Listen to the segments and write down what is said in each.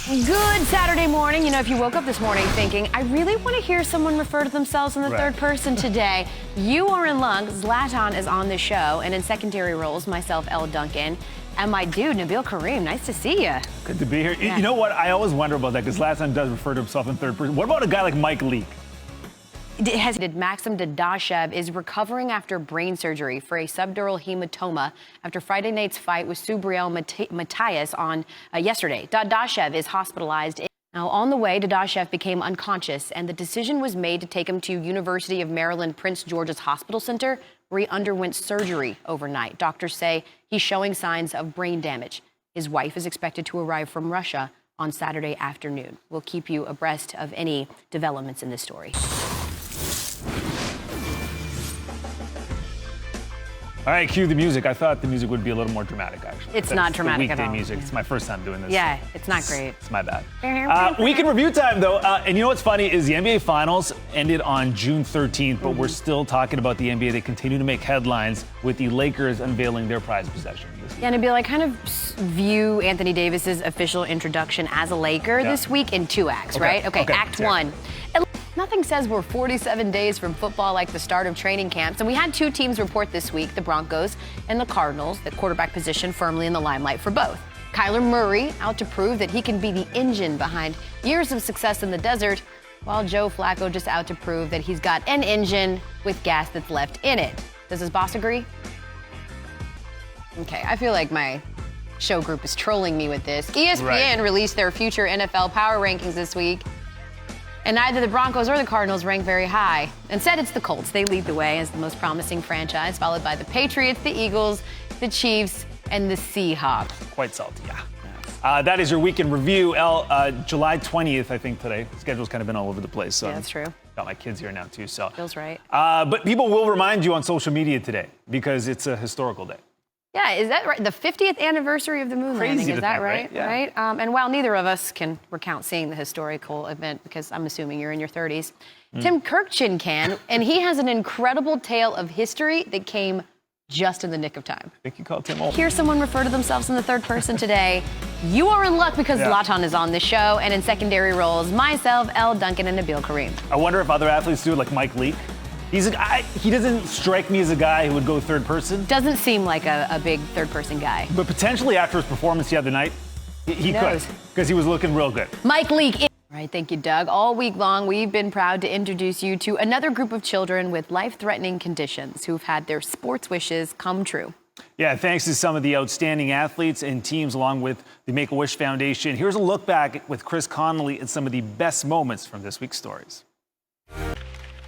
Good Saturday morning. You know, if you woke up this morning thinking, I really want to hear someone refer to themselves in the third person today, you are in luck. Zlatan is on the show, and in secondary roles, myself, Elle Duncan, and my dude, Nabil Kareem. Nice to see you. Good to be here. Yeah. You know what? I always wonder about that because Zlatan does refer to himself in third person. What about a guy like Mike Leake? Maxim Dadashev is recovering after brain surgery for a subdural hematoma after Friday night's fight with Subriel Matias on yesterday. Dadashev is hospitalized. Now, on the way, Dadashev became unconscious, and the decision was made to take him to University of Maryland Prince George's Hospital Center, where he underwent surgery overnight. Doctors say he's showing signs of brain damage. His wife is expected to arrive from Russia on Saturday afternoon. We'll keep you abreast of any developments in this story. All right, cue the music. I thought the music would be a little more dramatic, actually. It's not dramatic at all. Weekday music. It's my first time doing this. Yeah, it's not great. It's my bad. Weekend review time, though. And you know what's funny is the NBA Finals ended on June 13th, but we're still talking about the NBA. They continue to make headlines with the Lakers unveiling their prized possession. Yeah, and I kind of view Anthony Davis's official introduction as a Laker this week in two acts, right? Okay, Act one. Nothing says we're 47 days from football like the start of training camps. And we had two teams report this week, the Broncos and the Cardinals, the quarterback position firmly in the limelight for both. Kyler Murray out to prove that he can be the engine behind years of success in the desert, while Joe Flacco just out to prove that he's got an engine with gas that's left in it. Does his boss agree? Okay, I feel like my show group is trolling me with this. ESPN released their future NFL power rankings this week. And neither the Broncos or the Cardinals rank very high. Instead, it's the Colts. They lead the way as the most promising franchise, followed by the Patriots, the Eagles, the Chiefs, and the Seahawks. Quite salty, yeah. That is your weekend review. July 20th, I think, today. The schedule's kind of been all over the place. So yeah, that's true. Got my kids here now, too. So feels right. But people will remind you on social media today because it's a historical day. Yeah, is that right? The 50th anniversary of the moon landing, is that right? Yeah. Right? And while neither of us can recount seeing the historical event, because I'm assuming you're in your 30s, Tim Kirkchin can, and he has an incredible tale of history that came just in the nick of time. I think you called Tim old. Hear someone refer to themselves in the third person today. You are in luck because Zlatan is on the show, and in secondary roles, myself, Elle Duncan, and Nabil Kareem. I wonder if other athletes do it, like Mike Leake. He doesn't strike me as a guy who would go third person. Doesn't seem like a big third person guy. But potentially after his performance the other night, he could, because he was looking real good. Mike Leake. All right, thank you, Doug. All week long, we've been proud to introduce you to another group of children with life-threatening conditions who've had their sports wishes come true. Yeah, thanks to some of the outstanding athletes and teams along with the Make-A-Wish Foundation. Here's a look back with Chris Connolly at some of the best moments from this week's stories.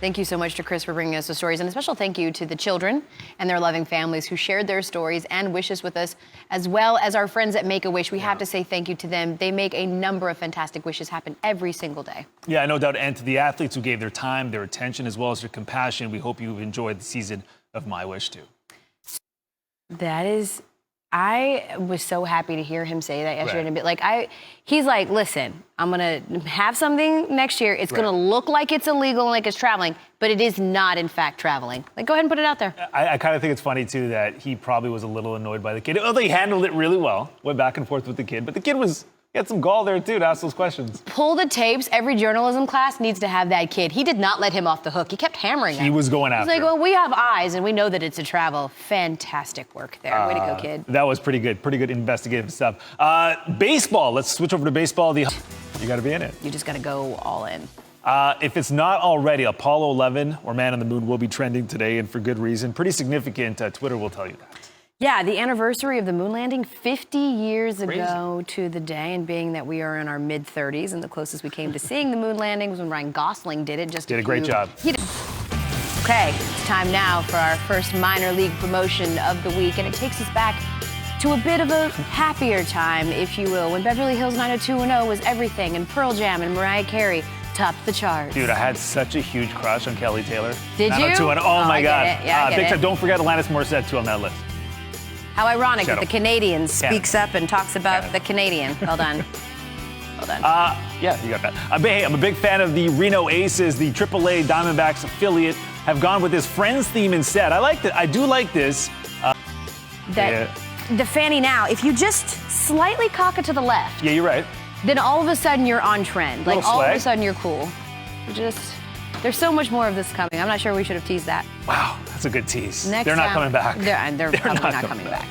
Thank you so much to Chris for bringing us the stories, and a special thank you to the children and their loving families who shared their stories and wishes with us, as well as our friends at Make-A-Wish. We have to say thank you to them. They make a number of fantastic wishes happen every single day. Yeah, no doubt. And to the athletes who gave their time, their attention, as well as their compassion, we hope you've enjoyed the season of My Wish too. I was so happy to hear him say that yesterday. He's like, listen, I'm going to have something next year. It's going to look like it's illegal and like it's traveling, but it is not, in fact, traveling. Like, go ahead and put it out there. I kind of think it's funny, too, that he probably was a little annoyed by the kid. Although he handled it really well, went back and forth with the kid. But the kid he had some gall there, too, to ask those questions. Pull the tapes. Every journalism class needs to have that kid. He did not let him off the hook. He kept hammering him. He was going after him. He's like, well, we have eyes, and we know that it's a travel. Fantastic work there. Way to go, kid. That was pretty good. Pretty good investigative stuff. Baseball. Let's switch over to baseball. You got to be in it. You just got to go all in. If it's not already, Apollo 11 or Man on the Moon will be trending today, and for good reason. Pretty significant. Twitter will tell you that. Yeah, the anniversary of the moon landing 50 years ago to the day, and being that we are in our mid-30s, and the closest we came to seeing the moon landing was when Ryan Gosling did it. Did a great job. Okay, it's time now for our first minor league promotion of the week, and it takes us back to a bit of a happier time, if you will, when Beverly Hills 90210 was everything, and Pearl Jam and Mariah Carey topped the charts. Dude, I had such a huge crush on Kelly Taylor. Did you? 90210. Oh my God. Big time. Don't forget Alanis Morissette, too, on that list. How ironic that the Canadian speaks up and talks about the Canadian. Well done. Well done. Yeah, you got that. I'm a big fan of the Reno Aces, the AAA Diamondbacks affiliate. Have gone with this Friends theme instead. I like that. I do like this. The Fanny now, if you just slightly cock it to the left. Yeah, you're right. then all of a sudden you're on trend. Like, Little all of a swag. sudden you're cool. There's so much more of this coming. I'm not sure we should have teased that. Wow, that's a good tease. Next They're not time- coming back. They're probably not coming back.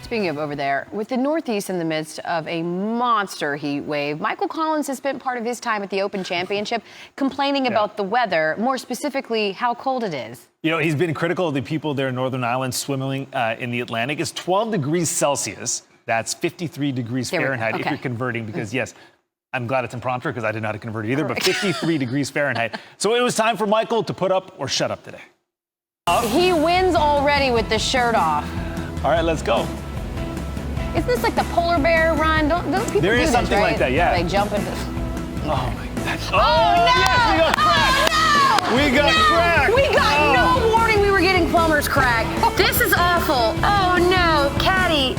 Speaking of over there, with the Northeast in the midst of a monster heat wave, Michael Collins has spent part of his time at the Open Championship complaining about the weather, more specifically how cold it is. You know, he's been critical of the people there in Northern Ireland swimming in the Atlantic. It's 12 degrees Celsius. That's 53 degrees Fahrenheit if you're converting, because yes, I'm glad it's in prompter because I didn't know how to convert it either, but 53 degrees Fahrenheit. So it was time for Michael to put up or shut up today. He wins already with the shirt off. All right, let's go. Isn't this like the polar bear run? Don't people There do is this, something right? like that, yeah. They jump into... Oh my God. Oh, no! Yes, we got cracked. Oh, no! We got cracked. We got no warning we were getting plumber's crack. This is awful. Oh, no. Caddy.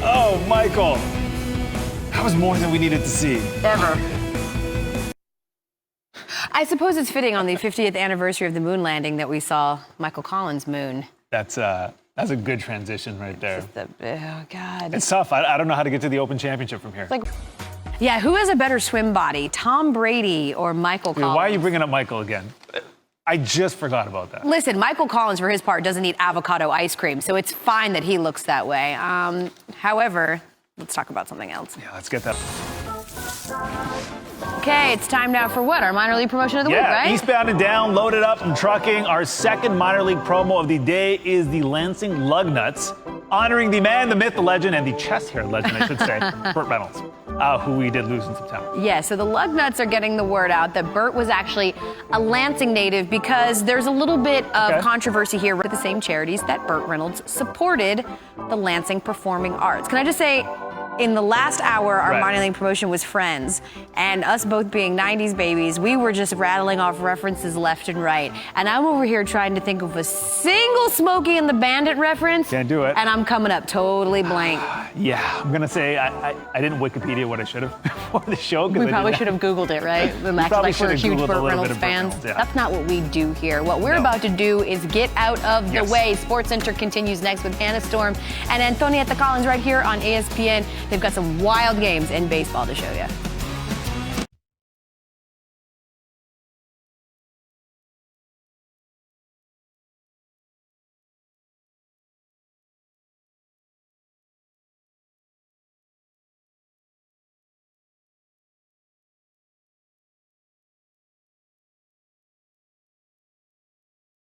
Oh, Michael. That was more than we needed to see. Ever. I suppose it's fitting on the 50th anniversary of the moon landing that we saw Michael Collins' moon. That's a good transition right there. Oh, God. It's tough. I don't know how to get to the Open Championship from here. Like, yeah, who has a better swim body, Tom Brady or Michael Collins? Why are you bringing up Michael again? I just forgot about that. Listen, Michael Collins, for his part, doesn't eat avocado ice cream, so it's fine that he looks that way. However, let's talk about something else. Yeah, let's get that. Okay, it's time now for what? Our minor league promotion of the week, right? Eastbound and down, loaded up and trucking. Our second minor league promo of the day is the Lansing Lugnuts, honoring the man, the myth, the legend, and the chest-haired legend, I should say, Burt Reynolds, who we did lose in September. Yeah, so the Lugnuts are getting the word out that Burt was actually a Lansing native because there's a little bit of controversy here with the same charities that Burt Reynolds supported, the Lansing Performing Arts. Can I just say, in the last hour, our minor league promotion was Friends, and us both being 90s babies, we were just rattling off references left and right. And I'm over here trying to think of a single Smokey and the Bandit reference. Can't do it. And I'm coming up totally blank. Yeah, I'm going to say I didn't Wikipedia what I should have before the show. We probably should have Googled it, right? Like we're huge Burt Reynolds fans. That's not what we do here. What we're about to do is get out of the way. SportsCenter continues next with Hannah Storm and Antonietta Collins right here on ESPN. They've got some wild games in baseball to show you.